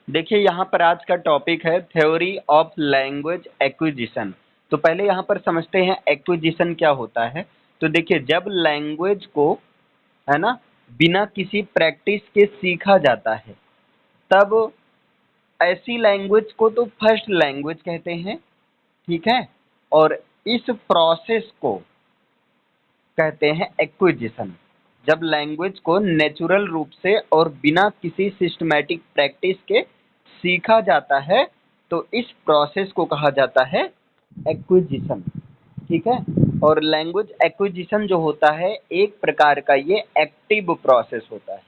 देखिए यहाँ पर आज का टॉपिक है थ्योरी ऑफ लैंग्वेज एक्विजिशन। तो पहले यहाँ पर समझते हैं एक्विजिशन क्या होता है। तो देखिए जब लैंग्वेज को, है ना, बिना किसी प्रैक्टिस के सीखा जाता है तब ऐसी लैंग्वेज को तो फर्स्ट लैंग्वेज कहते हैं, ठीक है। और इस प्रोसेस को कहते हैं एक्विजिशन। जब लैंग्वेज को नेचुरल रूप से और बिना किसी सिस्टमैटिक प्रैक्टिस के सीखा जाता है तो इस प्रोसेस को कहा जाता है एक्विजिशन, ठीक है। और लैंग्वेज एक्विजिशन जो होता है एक प्रकार का ये एक्टिव प्रोसेस होता है।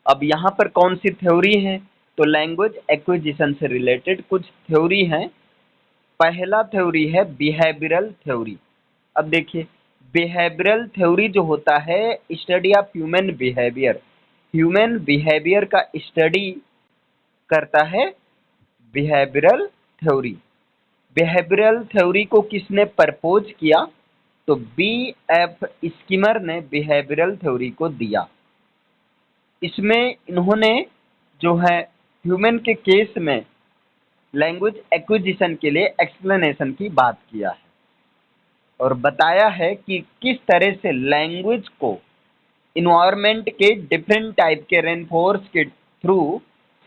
अब यहाँ पर कौन सी थ्योरी है, तो लैंग्वेज एक्विजिशन से रिलेटेड कुछ थ्योरी हैं। पहला थ्योरी है बिहेवियरल थ्योरी। अब देखिए बिहेवियरल थ्योरी जो होता है स्टडी ऑफ ह्यूमन बिहेवियर का स्टडी करता है बिहेवियरल थ्योरी। बिहेवियरल थ्योरी को किसने प्रपोज किया, तो बी एफ स्किमर ने बिहेवियरल थ्योरी को दिया। इसमें इन्होंने जो है ह्यूमन के केस में लैंग्वेज एक्विजिशन के लिए एक्सप्लेनेशन की बात किया है और बताया है कि किस तरह से लैंग्वेज को इन्वायरमेंट के डिफरेंट टाइप के रेनफोर्स के थ्रू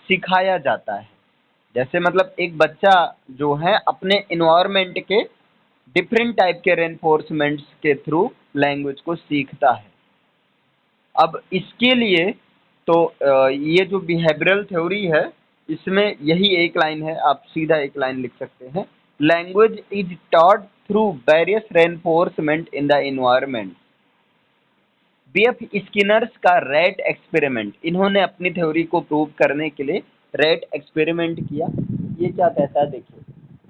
सिखाया जाता है। जैसे मतलब एक बच्चा जो है अपने इन्वायरमेंट के डिफरेंट टाइप के रेनफोर्समेंट्स के थ्रू लैंग्वेज को सीखता है। अब इसके लिए तो ये जो बिहेवियरल थ्योरी है इसमें यही एक लाइन है, आप सीधा एक लाइन लिख सकते हैं, language is taught through various reinforcement in the environment. BF Skinner's का रैट एक्सपेरिमेंट, इन्होंने अपनी थ्योरी को प्रूव करने के लिए रैट एक्सपेरिमेंट किया। ये क्या कहता है, देखिए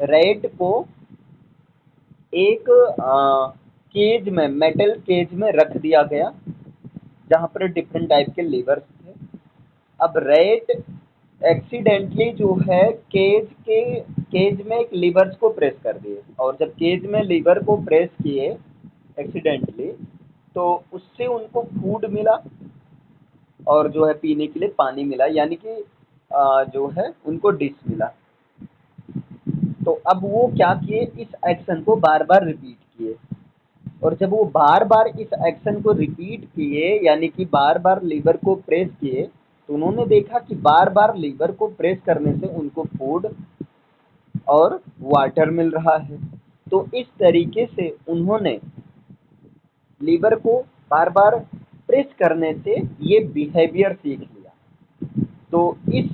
रैट को एक केज में, मेटल केज में रख दिया गया जहां पर डिफरेंट टाइप के लीवर्स थे। अब रैट एक्सीडेंटली जो है केज में एक लीवर्स को प्रेस कर दिए और जब केज में लीवर को प्रेस किए एक्सीडेंटली तो उससे उनको फूड मिला और जो है पीने के लिए पानी मिला, यानी कि जो है उनको डिश मिला। तो अब वो क्या किए, इस एक्शन को बार बार रिपीट किए और जब वो बार बार इस एक्शन को रिपीट किए यानी कि बार बार लीवर को प्रेस किए तो उन्होंने देखा कि बार बार लीवर को प्रेस करने से उनको फूड और वाटर मिल रहा है। तो इस तरीके से उन्होंने लीवर को बार बार प्रेस करने से ये बिहेवियर सीख लिया। तो इस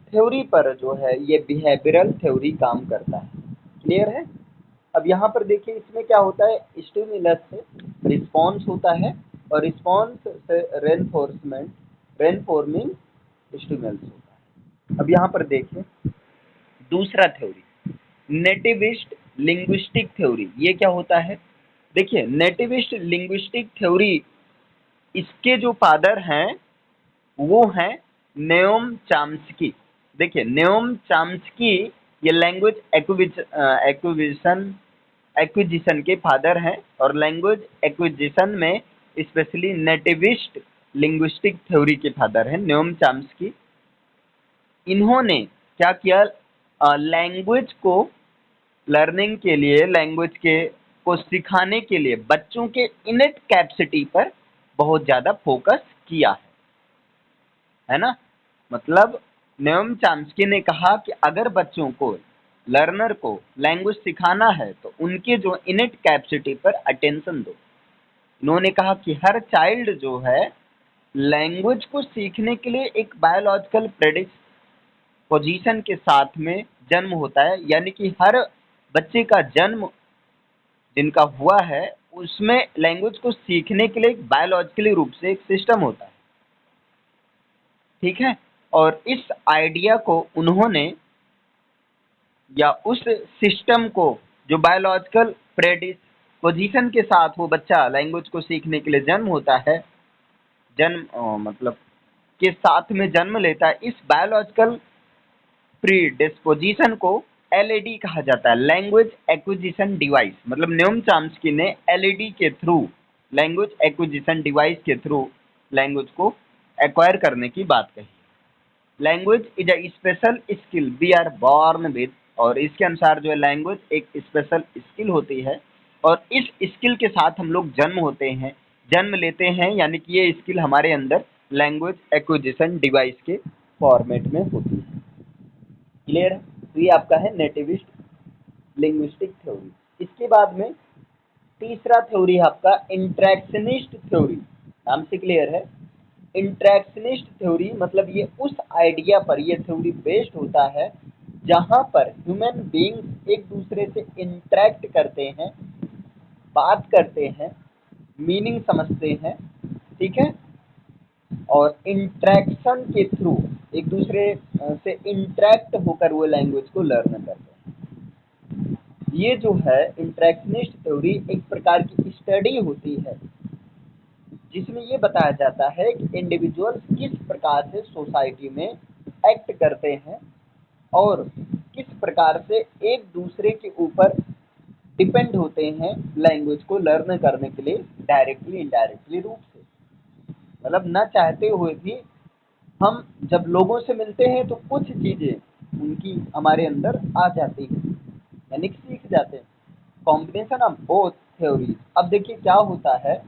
थ्योरी पर जो है ये बिहेवियरल थ्योरी काम करता है। क्लियर है। अब यहाँ पर देखिए इसमें क्या होता है, स्टिमुलस से रिस्पॉन्स होता है और रिस्पॉन्स से रेनफॉर्मिंग स्टिमुलस होता है। अब यहाँ पर देखिए दूसरा थ्योरी नेटिविस्ट लिंग्विस्टिक थ्योरी। ये क्या होता है, देखिए नेटिविस्ट लिंग्विस्टिक थ्योरी, इसके जो फादर हैं वो हैं नेओम चाम्स्की। देखिए नेओम चाम्स्की ये लैंग्वेज एक्विजिशन के फादर हैं और लैंग्वेज एक्विजिशन में स्पेशली नेटिविस्ट लिंग्विस्टिक थ्योरी के फादर हैं नेओम चाम्स्की। इन्होंने क्या किया, लैंग्वेज को लर्निंग के लिए, लैंग्वेज के को सिखाने के लिए बच्चों के इनेट कैपेसिटी पर बहुत ज़्यादा फोकस किया है ना। मतलब नेओम चाम्स्की ने कहा कि अगर बच्चों को, लर्नर को लैंग्वेज सिखाना है तो उनके जो इनेट कैपेसिटी पर अटेंशन दो। इन्होंने कहा कि हर चाइल्ड जो है लैंग्वेज को सीखने के लिए एक बायोलॉजिकल पोजीशन के साथ में जन्म होता है, यानी कि हर बच्चे का जन्म जिनका हुआ है उसमें लैंग्वेज को सीखने के लिए बायोलॉजिकली रूप से एक सिस्टम होता है, ठीक है। और इस आइडिया को उन्होंने, या उस सिस्टम को जो बायोलॉजिकल प्रेडिस्पोजिशन के साथ वो बच्चा लैंग्वेज को सीखने के लिए जन्म होता है, मतलब के साथ में जन्म लेता है, इस बायोलॉजिकल प्रीडिस्पोजिशन को एलईडी कहा जाता है, लैंग्वेज एक्विजिशन डिवाइस। मतलब नेओम चाम्स्की ने एलईडी के थ्रू, लैंग्वेज एक्विजिशन डिवाइस के थ्रू लैंग्वेज को एक्वायर करने की बात कही। Language is a special skill we are born with, और इसके अनुसार जो है लैंग्वेज एक स्पेशल स्किल होती है और इस स्किल के साथ हम लोग जन्म होते हैं, जन्म लेते हैं, यानी कि ये स्किल हमारे अंदर लैंग्वेज एक्विजिशन डिवाइस के फॉर्मेट में होती है। क्लियर है? तो ये आपका है नेटिविस्ट लिंग्विस्टिक थ्योरी। इसके बाद में तीसरा थ्योरी है आपका इंट्रैक्शनिस्ट थ्योरी। नाम से क्लियर है? इंट्रैक्शनिस्ट थ्योरी मतलब ये उस आइडिया पर ये थ्योरी बेस्ड होता है जहां पर ह्यूमन बीइंग्स एक दूसरे से इंटरेक्ट करते हैं, बात करते हैं, मीनिंग समझते हैं, ठीक है, और इंट्रैक्शन के थ्रू एक दूसरे से इंटरेक्ट होकर वो लैंग्वेज को लर्न करते हैं। ये जो है इंट्रैक्शनिस्ट थ्योरी एक प्रकार की स्टडी होती है जिसमें ये बताया जाता है कि इंडिविजुअल्स किस प्रकार से सोसाइटी में एक्ट करते हैं और किस प्रकार से एक दूसरे के ऊपर डिपेंड होते हैं लैंग्वेज को लर्न करने के लिए, डायरेक्टली इनडायरेक्टली रूप से। मतलब न चाहते हुए भी हम जब लोगों से मिलते हैं तो कुछ चीजें उनकी हमारे अंदर आ जाती है, यानी कि सीख जाते हैं। Combination of both theories. अब देखिए क्या होता है,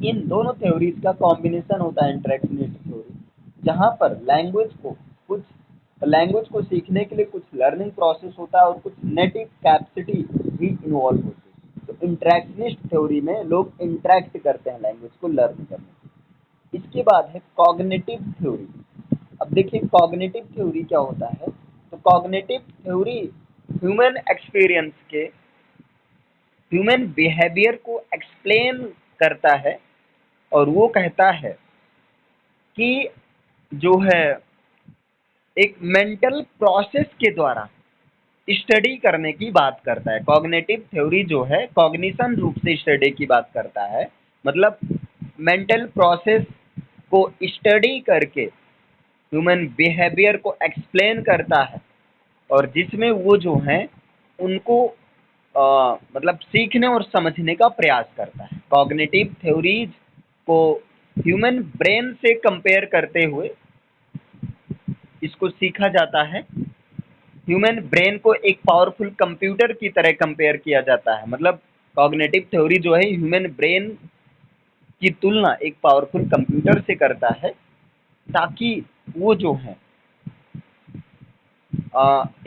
इन दोनों थ्योरीज का कॉम्बिनेशन होता है इंट्रैक्शनिस्ट थ्योरी, जहाँ पर लैंग्वेज को सीखने के लिए कुछ लर्निंग प्रोसेस होता है और कुछ नेटिव कैपेसिटी भी इन्वॉल्व होती है। तो इंट्रैक्शनिस्ट थ्योरी में लोग इंटरेक्ट करते हैं लैंग्वेज को लर्न करने के। इसके बाद है कॉग्निटिव थ्योरी। अब देखिए कॉग्निटिव थ्योरी क्या होता है, तो कॉग्निटिव थ्योरी ह्यूमन एक्सपीरियंस के, ह्यूमन बिहेवियर को एक्सप्लेन करता है और वो कहता है कि जो है एक मेंटल प्रोसेस के द्वारा स्टडी करने की बात करता है। कॉग्निटिव थ्योरी जो है कॉग्निशन रूप से स्टडी की बात करता है, मतलब मेंटल प्रोसेस को स्टडी करके ह्यूमन बिहेवियर को एक्सप्लेन करता है और जिसमें वो जो हैं उनको मतलब सीखने और समझने का प्रयास करता है। कॉग्निटिव थ्योरीज को ह्यूमन ब्रेन से कंपेयर करते हुए इसको सीखा जाता है। ह्यूमन ब्रेन को एक पावरफुल कंप्यूटर की तरह कंपेयर किया जाता है, मतलब कॉग्निटिव थ्योरी जो है ह्यूमन ब्रेन की तुलना एक पावरफुल कंप्यूटर से करता है ताकि वो जो है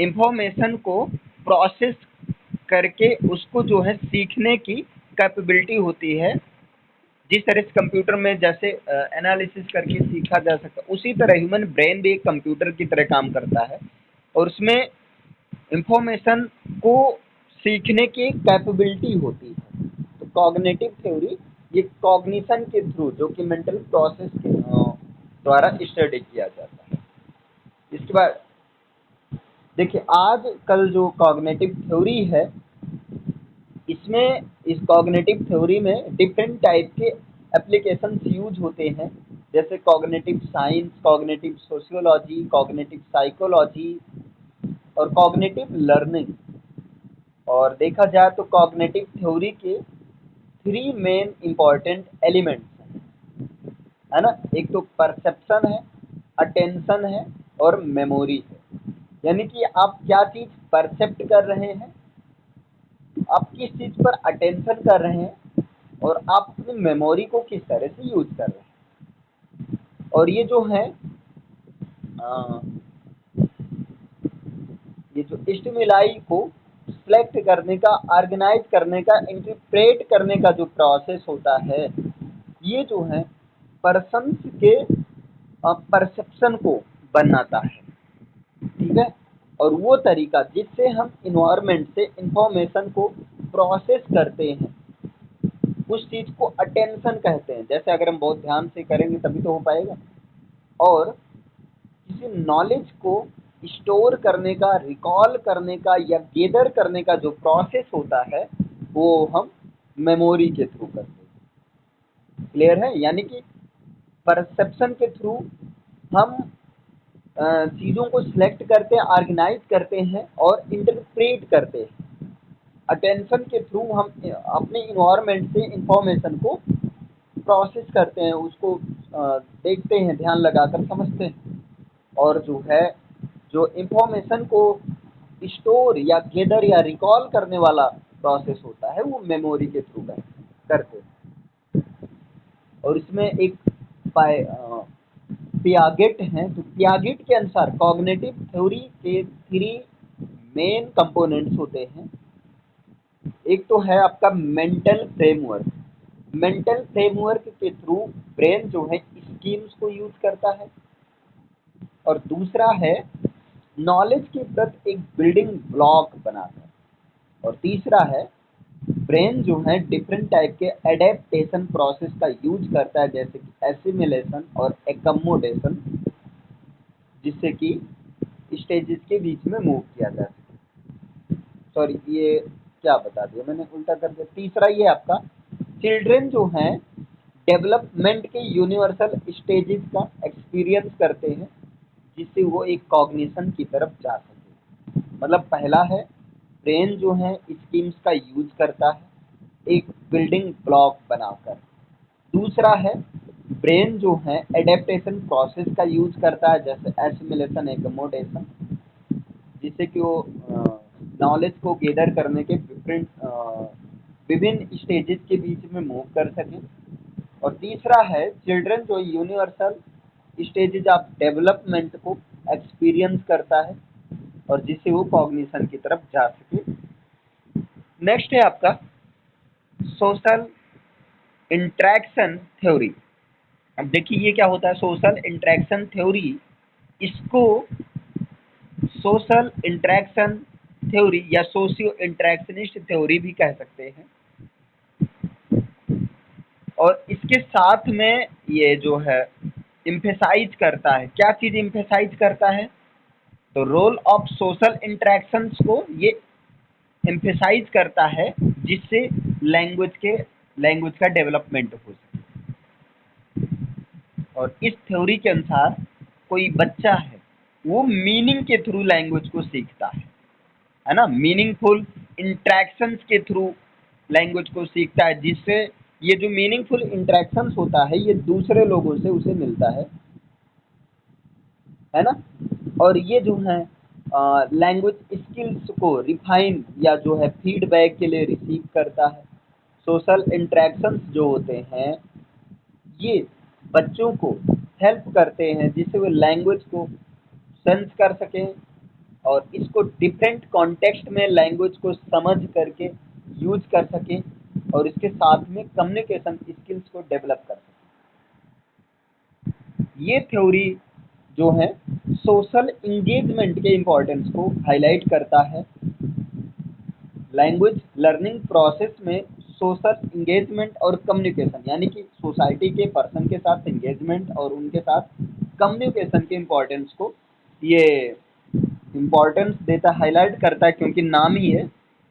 इंफॉर्मेशन को प्रोसेस करके उसको जो है सीखने की कैपेबिलिटी होती है। जिस तरह से कंप्यूटर में जैसे एनालिसिस करके सीखा जा सकता है, उसी तरह ह्यूमन ब्रेन भी एक कंप्यूटर की तरह काम करता है और उसमें इंफॉर्मेशन को सीखने की कैपेबिलिटी होती है। तो कॉग्निटिव थ्योरी ये कॉग्निशन के थ्रू जो कि मेंटल प्रोसेस के द्वारा स्टडी किया जाता है। इसके बाद देखिए आज कल जो कॉग्निटिव थ्योरी है इसमें, इस कॉग्निटिव थ्योरी में डिफरेंट टाइप के एप्लीकेशंस यूज होते हैं, जैसे cognitive science, cognitive sociology, cognitive psychology और कॉग्निटिव लर्निंग। और देखा जाए तो कॉग्निटिव थ्योरी के थ्री मेन इंपॉर्टेंट एलिमेंट्स है ना, एक तो परसेप्शन है, अटेंशन है और मेमोरी है। यानी कि आप क्या चीज परसेप्ट कर रहे हैं, आप किस चीज पर अटेंशन कर रहे हैं और आप अपनी मेमोरी को किस तरह से यूज कर रहे हैं। और ये जो है ये जो स्टिमुलाई को सिलेक्ट करने का, ऑर्गेनाइज करने का, इंटरप्रेट करने का जो प्रोसेस होता है, ये जो है पर्सन के परसेप्शन को बनाता है, ठीक है। और वो तरीका जिससे हम इन्वायरमेंट से इंफॉर्मेशन को प्रोसेस करते हैं उस चीज को अटेंशन कहते हैं। जैसे अगर हम बहुत ध्यान से करेंगे तभी तो हो पाएगा। और किसी नॉलेज को स्टोर करने का, रिकॉल करने का या गेदर करने का जो प्रोसेस होता है वो हम मेमोरी के थ्रू करते हैं। क्लियर है? यानी कि परसेप्शन के थ्रू हम चीज़ों को सिलेक्ट करते हैं, ऑर्गेनाइज करते हैं और इंटरप्रेट करते हैं। अटेंशन के थ्रू हम अपने इन्वायरमेंट से इंफॉर्मेशन को प्रोसेस करते हैं, उसको देखते हैं, ध्यान लगाकर समझते हैं। और जो है, जो इंफॉर्मेशन को स्टोर या गैदर या रिकॉल करने वाला प्रोसेस होता है वो मेमोरी के थ्रू करते हैं। और इसमें एक पियागेट है, तो पियागेट के अनुसार कॉग्निटिव थ्योरी के 3 मेन कंपोनेंट्स होते हैं। एक तो है आपका मेंटल फ्रेमवर्क। मेंटल फ्रेमवर्क के थ्रू ब्रेन जो है स्कीम्स को यूज करता है। और दूसरा है नॉलेज के प्रति एक बिल्डिंग ब्लॉक बनाता है। और तीसरा है ब्रेन जो है डिफरेंट टाइप के एडेप्टेशन प्रोसेस का यूज करता है, जैसे कि एसिमिलेशन और एकमोडेशन, जिससे कि स्टेजेस के बीच में मूव किया जा सके। सॉरी, ये क्या बता दिया मैंने, उल्टा कर दिया। तीसरा ये आपका चिल्ड्रन जो हैं डेवलपमेंट के यूनिवर्सल स्टेजेस का एक्सपीरियंस करते हैं, जिससे वो एक कॉग्निशन की तरफ जा सके। मतलब पहला है ब्रेन जो है स्कीम्स का यूज करता है एक बिल्डिंग ब्लॉक बनाकर। दूसरा है ब्रेन जो है एडेप्टेशन प्रोसेस का यूज करता है, जैसे एसिमिलेशन एकमोडेशन, जिससे कि वो नॉलेज को गैदर करने के विभिन्न स्टेजेस के बीच में मूव कर सकें। और तीसरा है चिल्ड्रन जो यूनिवर्सल स्टेजेस ऑफ डेवलपमेंट को एक्सपीरियंस करता है और जिससे वो कॉग्निशन की तरफ जा सके। नेक्स्ट है आपका सोशल इंटरेक्शन थ्योरी। अब देखिए ये क्या होता है सोशल इंटरेक्शन थ्योरी। इसको सोशल इंटरेक्शन थ्योरी या सोशियो इंटरेक्शनिस्ट थ्योरी भी कह सकते हैं। और इसके साथ में ये जो है इम्फेसाइज करता है, क्या चीज इम्फेसाइज करता है, तो रोल ऑफ सोशल इंटरेक्शंस को ये इम्फेसाइज करता है, जिससे लैंग्वेज का डेवलपमेंट हो सके। और इस थ्योरी के अनुसार कोई बच्चा है वो मीनिंग के थ्रू लैंग्वेज को सीखता है ना, मीनिंगफुल इंटरेक्शंस के थ्रू लैंग्वेज को सीखता है, जिससे ये जो मीनिंगफुल इंटरेक्शंस होता है ये दूसरे लोगों से उसे मिलता है ना। और ये जो है लैंग्वेज स्किल्स को रिफाइन या जो है फीडबैक के लिए रिसीव करता है। सोशल इंटरेक्शंस जो होते हैं ये बच्चों को हेल्प करते हैं, जिससे वे लैंग्वेज को सेंस कर सकें और इसको डिफरेंट कॉन्टेक्स्ट में लैंग्वेज को समझ करके यूज कर सकें और इसके साथ में कम्युनिकेशन स्किल्स को डेवलप कर सकें। ये थ्योरी जो है सोशल इंगेजमेंट के इम्पोर्टेंस को हाईलाइट करता है। लैंग्वेज लर्निंग प्रोसेस में सोशल इंगेजमेंट और कम्युनिकेशन, यानी कि सोसाइटी के पर्सन के साथ इंगेजमेंट और उनके साथ कम्युनिकेशन के इम्पोर्टेंस को ये इम्पोर्टेंस देता, हाईलाइट करता है, क्योंकि नाम ही है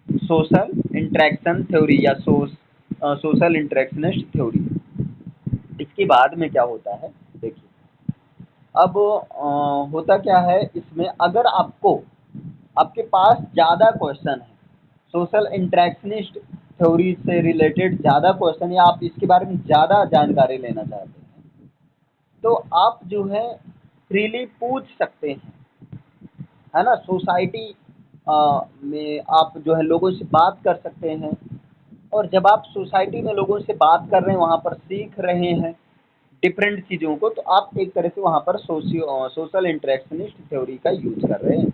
सोशल इंटरेक्शन थ्योरी या सोशल इंटरेक्शनिस्ट थ्योरी। इसके बाद में क्या होता है देखिए, अब होता क्या है इसमें, अगर आपके पास ज़्यादा क्वेश्चन है सोशल इंटरेक्शनिस्ट थ्योरी से रिलेटेड, ज़्यादा क्वेश्चन या आप इसके बारे में ज़्यादा जानकारी लेना चाहते हैं, तो आप जो है फ्रीली पूछ सकते हैं, है ना। सोसाइटी में आप जो है लोगों से बात कर सकते हैं। और जब आप सोसाइटी में लोगों से बात कर रहे हैं, वहाँ पर सीख रहे हैं डिफरेंट चीज़ों को, तो आप एक तरह से वहाँ पर सोशल इंटरेक्शनिस्ट थ्योरी का यूज कर रहे हैं।